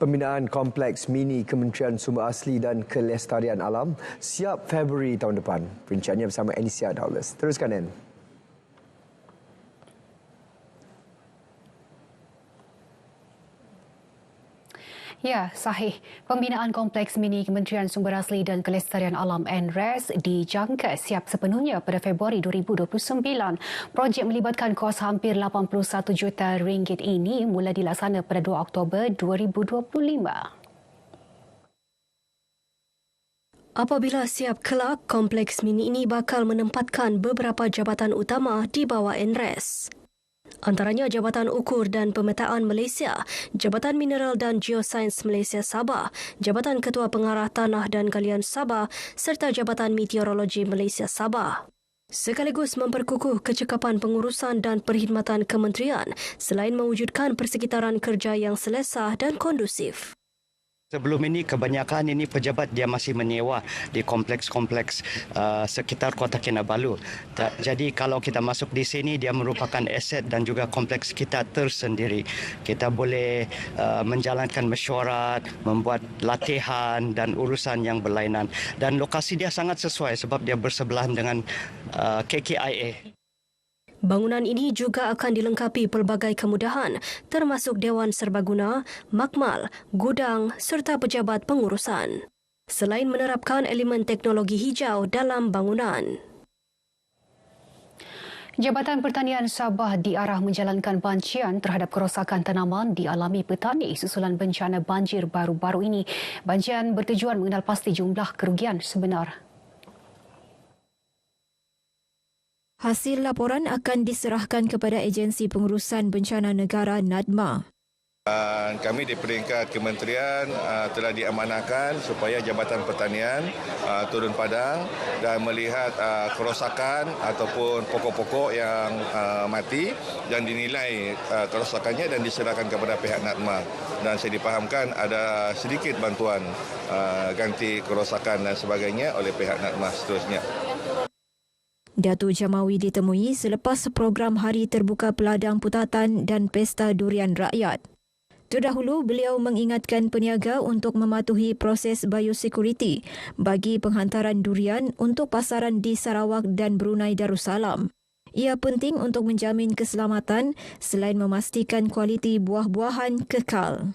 Pembinaan Kompleks Mini Kementerian Sumber Asli dan Kelestarian Alam siap Februari tahun depan. Perinciannya bersama Anisia Daules. Teruskan, Ann. Ya, sahih. Pembinaan Kompleks Mini Kementerian Sumber Asli dan Kelestarian Alam NRAS dijangka siap sepenuhnya pada Februari 2029. Projek melibatkan kos hampir 81 juta ringgit ini mula dilaksana pada 2 Oktober 2025. Apabila siap kelak, kompleks mini ini bakal menempatkan beberapa jabatan utama di bawah NRAS. Antaranya Jabatan Ukur dan Pemetaan Malaysia, Jabatan Mineral dan Geosains Malaysia Sabah, Jabatan Ketua Pengarah Tanah dan Galian Sabah serta Jabatan Meteorologi Malaysia Sabah. Sekaligus memperkukuh kecekapan pengurusan dan perkhidmatan kementerian selain mewujudkan persekitaran kerja yang selesa dan kondusif. Sebelum ini kebanyakan ini pejabat dia masih menyewa di kompleks-kompleks sekitar Kota Kinabalu. Jadi kalau kita masuk di sini dia merupakan aset dan juga kompleks kita tersendiri. Kita boleh menjalankan mesyuarat, membuat latihan dan urusan yang berlainan. Dan lokasi dia sangat sesuai sebab dia bersebelahan dengan KKIA. Bangunan ini juga akan dilengkapi pelbagai kemudahan termasuk Dewan Serbaguna, makmal, gudang serta pejabat pengurusan. Selain menerapkan elemen teknologi hijau dalam bangunan. Jabatan Pertanian Sabah diarah menjalankan bancian terhadap kerosakan tanaman dialami petani susulan bencana banjir baru-baru ini. Bancian bertujuan mengenal pasti jumlah kerugian sebenar. Hasil laporan akan diserahkan kepada Agensi Pengurusan Bencana Negara NADMA. Kami di peringkat kementerian telah diamanahkan supaya Jabatan Pertanian turun padang dan melihat kerosakan ataupun pokok-pokok yang mati dan dinilai kerosakannya dan diserahkan kepada pihak NADMA. Dan saya dipahamkan ada sedikit bantuan ganti kerosakan dan sebagainya oleh pihak NADMA seterusnya. Datuk Jamawi ditemui selepas program Hari Terbuka Peladang Putatan dan Pesta Durian Rakyat. Terdahulu, beliau mengingatkan peniaga untuk mematuhi proses biosekuriti bagi penghantaran durian untuk pasaran di Sarawak dan Brunei Darussalam. Ia penting untuk menjamin keselamatan selain memastikan kualiti buah-buahan kekal.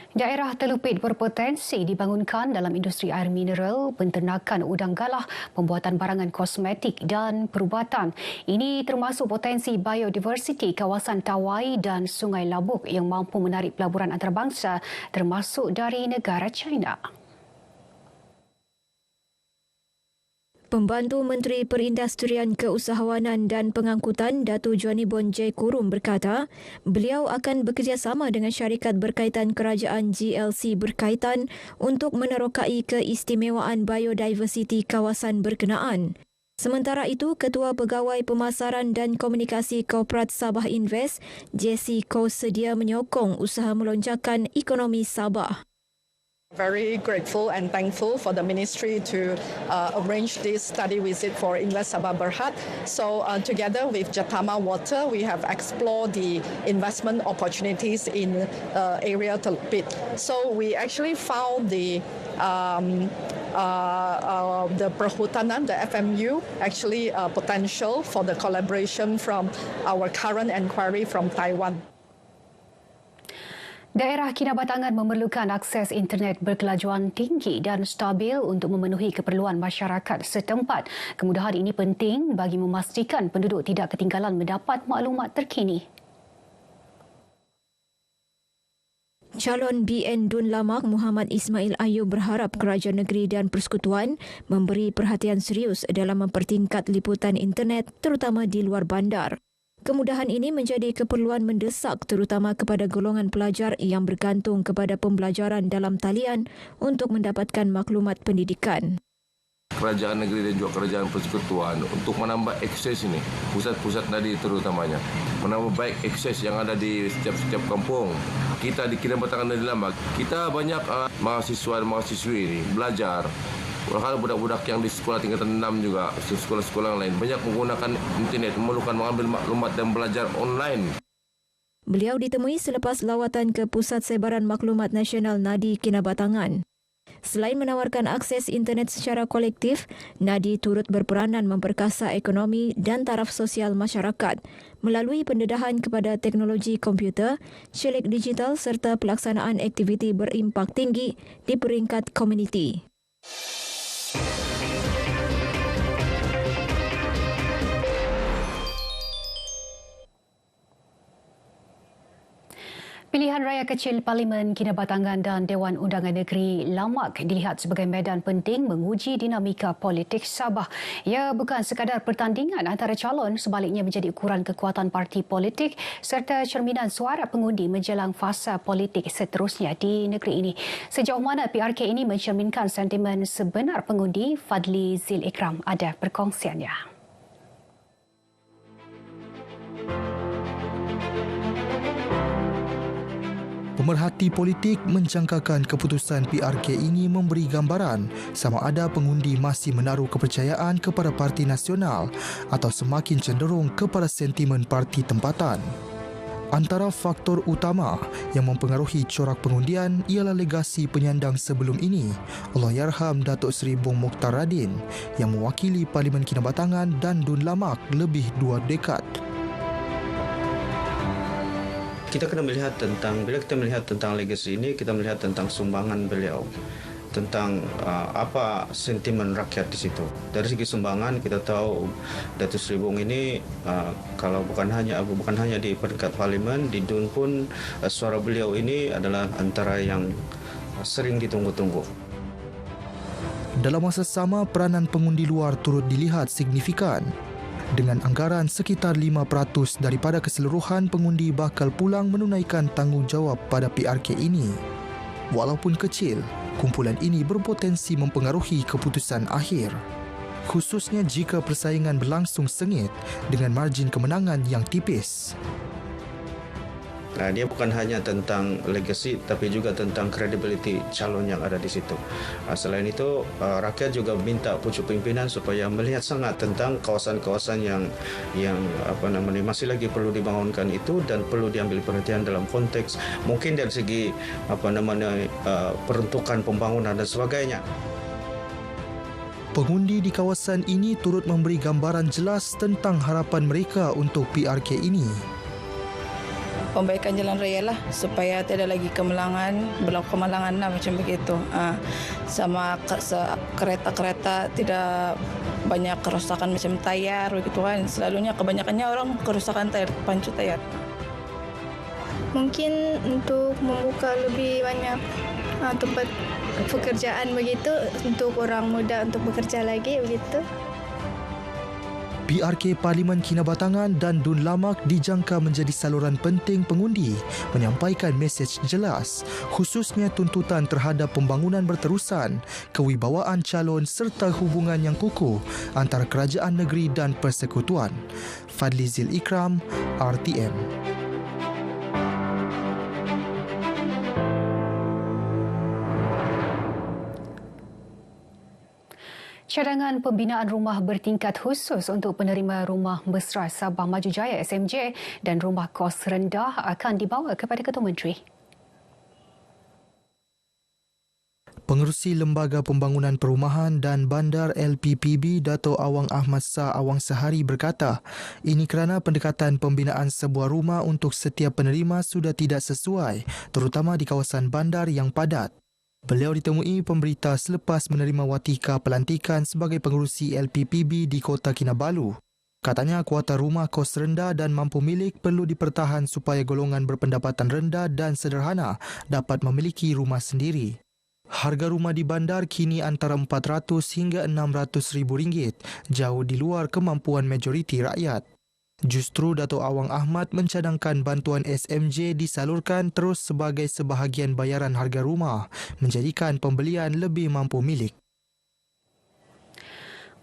Daerah Telupit berpotensi dibangunkan dalam industri air mineral, penternakan udang galah, pembuatan barangan kosmetik dan perubatan. Ini termasuk potensi biodiversiti kawasan Tawai dan Sungai Labuk yang mampu menarik pelaburan antarabangsa termasuk dari negara China. Pembantu Menteri Perindustrian Keusahawanan dan Pengangkutan Datuk Johnny Bonjay Kurum berkata, beliau akan bekerjasama dengan syarikat berkaitan kerajaan GLC berkaitan untuk menerokai keistimewaan biodiversiti kawasan berkenaan. Sementara itu, Ketua Pegawai Pemasaran dan Komunikasi Korporat Sabah Invest, Jesse Koh sedia menyokong usaha melonjakkan ekonomi Sabah. Very grateful and thankful for the ministry to arrange this study visit for Invest Sabah Berhad. So together with Jatama Water, we have explored the investment opportunities in area Telpit. So we actually found the perhutanan, the FMU, actually potential for the collaboration from our current inquiry from Taiwan. Daerah Kinabatangan memerlukan akses internet berkelajuan tinggi dan stabil untuk memenuhi keperluan masyarakat setempat. Kemudahan ini penting bagi memastikan penduduk tidak ketinggalan mendapat maklumat terkini. Calon BN Dun Lamak Muhammad Ismail Ayub berharap kerajaan negeri dan persekutuan memberi perhatian serius dalam mempertingkat liputan internet terutama di luar bandar. Kemudahan ini menjadi keperluan mendesak terutama kepada golongan pelajar yang bergantung kepada pembelajaran dalam talian untuk mendapatkan maklumat pendidikan. Kerajaan negeri dan juga kerajaan persekutuan untuk menambah akses ini, pusat-pusat tadi terutamanya, menambah baik akses yang ada di setiap kampung. Kita di Kinabatangan dan Lamak, kita banyak mahasiswa dan mahasiswi ini belajar. Kalau budak-budak yang di sekolah tingkatan 6 juga, sekolah-sekolah yang lain, banyak menggunakan internet, memerlukan mengambil maklumat dan belajar online. Beliau ditemui selepas lawatan ke Pusat Sebaran Maklumat Nasional Nadi Kinabatangan. Selain menawarkan akses internet secara kolektif, Nadi turut berperanan memperkasa ekonomi dan taraf sosial masyarakat melalui pendedahan kepada teknologi komputer, celik digital serta pelaksanaan aktiviti berimpak tinggi di peringkat komuniti. Pilihan raya kecil Parlimen Kinabatangan dan Dewan Undangan Negeri Lamak dilihat sebagai medan penting menguji dinamika politik Sabah. Ia bukan sekadar pertandingan antara calon, sebaliknya menjadi ukuran kekuatan parti politik serta cerminan suara pengundi menjelang fasa politik seterusnya di negeri ini. Sejauh mana PRK ini mencerminkan sentimen sebenar pengundi, Fadli Zil Ikram ada perkongsiannya. Pemerhati politik menjangkakan keputusan PRK ini memberi gambaran sama ada pengundi masih menaruh kepercayaan kepada parti nasional atau semakin cenderung kepada sentimen parti tempatan. Antara faktor utama yang mempengaruhi corak pengundian ialah legasi penyandang sebelum ini, Allahyarham Datuk Seri Bong Mokhtar Radin, yang mewakili Parlimen Kinabatangan dan Dun Lamak lebih 2 dekad. Kita kena melihat bila kita melihat tentang legasi ini, kita melihat tentang sumbangan beliau, tentang apa sentimen rakyat di situ. Dari segi sumbangan, kita tahu Datuk Seri Bong ini kalau bukan hanya di peringkat parlimen, di DUN pun suara beliau ini adalah antara yang sering ditunggu-tunggu. Dalam masa sama, peranan pengundi luar turut dilihat signifikan. Dengan anggaran sekitar 5% daripada keseluruhan pengundi bakal pulang menunaikan tanggungjawab pada PRK ini. Walaupun kecil, kumpulan ini berpotensi mempengaruhi keputusan akhir. Khususnya jika persaingan berlangsung sengit dengan margin kemenangan yang tipis. Dia bukan hanya tentang legasi tapi juga tentang credibility calon yang ada di situ. Selain itu, rakyat juga minta pucuk pimpinan supaya melihat sangat tentang kawasan-kawasan yang masih lagi perlu dibangunkan itu dan perlu diambil perhatian dalam konteks mungkin dari segi peruntukan pembangunan dan sebagainya. Pengundi di kawasan ini turut memberi gambaran jelas tentang harapan mereka untuk PRK ini. Pembaikan jalan raya lah supaya tidak lagi berlaku kemalangan lah macam begitu. Sama kereta-kereta tidak banyak kerusakan macam tayar begitu kan. Selalunya kebanyakannya orang kerusakan tayar, pancu tayar. Mungkin untuk membuka lebih banyak tempat pekerjaan begitu untuk orang muda untuk bekerja lagi begitu. PRK Parlimen Kinabatangan dan Dun Lamak dijangka menjadi saluran penting pengundi menyampaikan mesej jelas, khususnya tuntutan terhadap pembangunan berterusan, kewibawaan calon serta hubungan yang kukuh antara kerajaan negeri dan persekutuan. Fadli Zil Ikram, RTM. Cadangan pembinaan rumah bertingkat khusus untuk penerima rumah mesra Sabah Maju Jaya SMJ dan rumah kos rendah akan dibawa kepada Ketua Menteri. Pengerusi Lembaga Pembangunan Perumahan dan Bandar LPPB Dato' Awang Ahmad Shah Awang Sehari berkata, ini kerana pendekatan pembinaan sebuah rumah untuk setiap penerima sudah tidak sesuai, terutama di kawasan bandar yang padat. Beliau ditemui pemberita selepas menerima watika pelantikan sebagai pengerusi LPPB di Kota Kinabalu. Katanya kuota rumah kos rendah dan mampu milik perlu dipertahan supaya golongan berpendapatan rendah dan sederhana dapat memiliki rumah sendiri. Harga rumah di bandar kini antara 400 hingga 600 ribu ringgit, jauh di luar kemampuan majoriti rakyat. Justru Dato' Awang Ahmad mencadangkan bantuan SMJ disalurkan terus sebagai sebahagian bayaran harga rumah, menjadikan pembelian lebih mampu milik.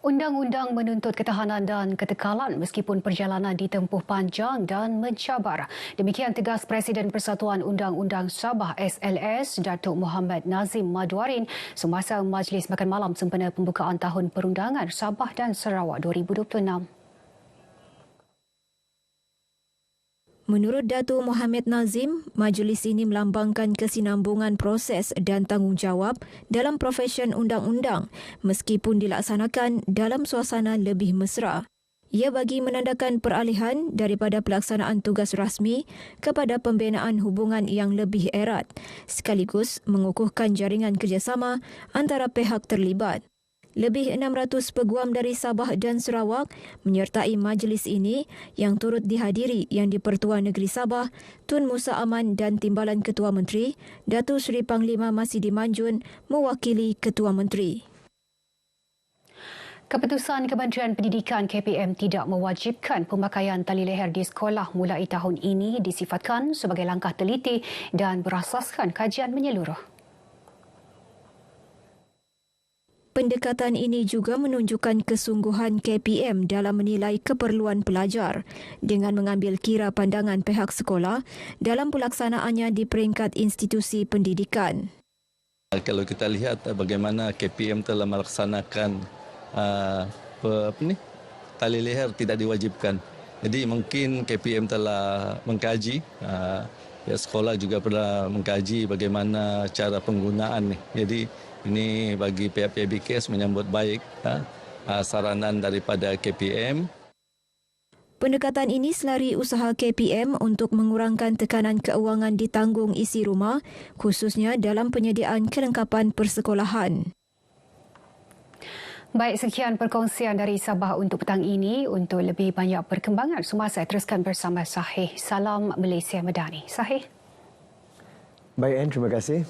Undang-undang menuntut ketahanan dan ketekalan meskipun perjalanan ditempuh panjang dan mencabar. Demikian tegas Presiden Persatuan Undang-Undang Sabah SLS, Datuk Muhammad Nazim Madwarin semasa Majlis Makan Malam sempena pembukaan Tahun Perundangan Sabah dan Sarawak 2026. Menurut Datuk Mohamed Nazim, majlis ini melambangkan kesinambungan proses dan tanggungjawab dalam profesyen undang-undang meskipun dilaksanakan dalam suasana lebih mesra. Ia bagi menandakan peralihan daripada pelaksanaan tugas rasmi kepada pembinaan hubungan yang lebih erat, sekaligus mengukuhkan jaringan kerjasama antara pihak terlibat. Lebih 600 peguam dari Sabah dan Sarawak menyertai majlis ini yang turut dihadiri Yang di-Pertua Negeri Sabah, Tun Musa Aman dan Timbalan Ketua Menteri, Datuk Seri Panglima Masidi Manjun mewakili Ketua Menteri. Keputusan Kementerian Pendidikan KPM tidak mewajibkan pemakaian tali leher di sekolah mulai tahun ini disifatkan sebagai langkah teliti dan berasaskan kajian menyeluruh. Pendekatan ini juga menunjukkan kesungguhan KPM dalam menilai keperluan pelajar dengan mengambil kira pandangan pihak sekolah dalam pelaksanaannya di peringkat institusi pendidikan. Kalau kita lihat bagaimana KPM telah melaksanakan tali leher tidak diwajibkan. Jadi mungkin KPM telah mengkaji, ya sekolah juga pernah mengkaji bagaimana cara penggunaan. Jadi ini bagi pihak PBKS menyambut baik saranan daripada KPM. Pendekatan ini selari usaha KPM untuk mengurangkan tekanan keuangan ditanggung isi rumah, khususnya dalam penyediaan kelengkapan persekolahan. Baik, sekian perkongsian dari Sabah untuk petang ini. Untuk lebih banyak perkembangan semasa teruskan bersama Sahih. Salam Malaysia Madani. Sahih. Baik, Anne, terima kasih.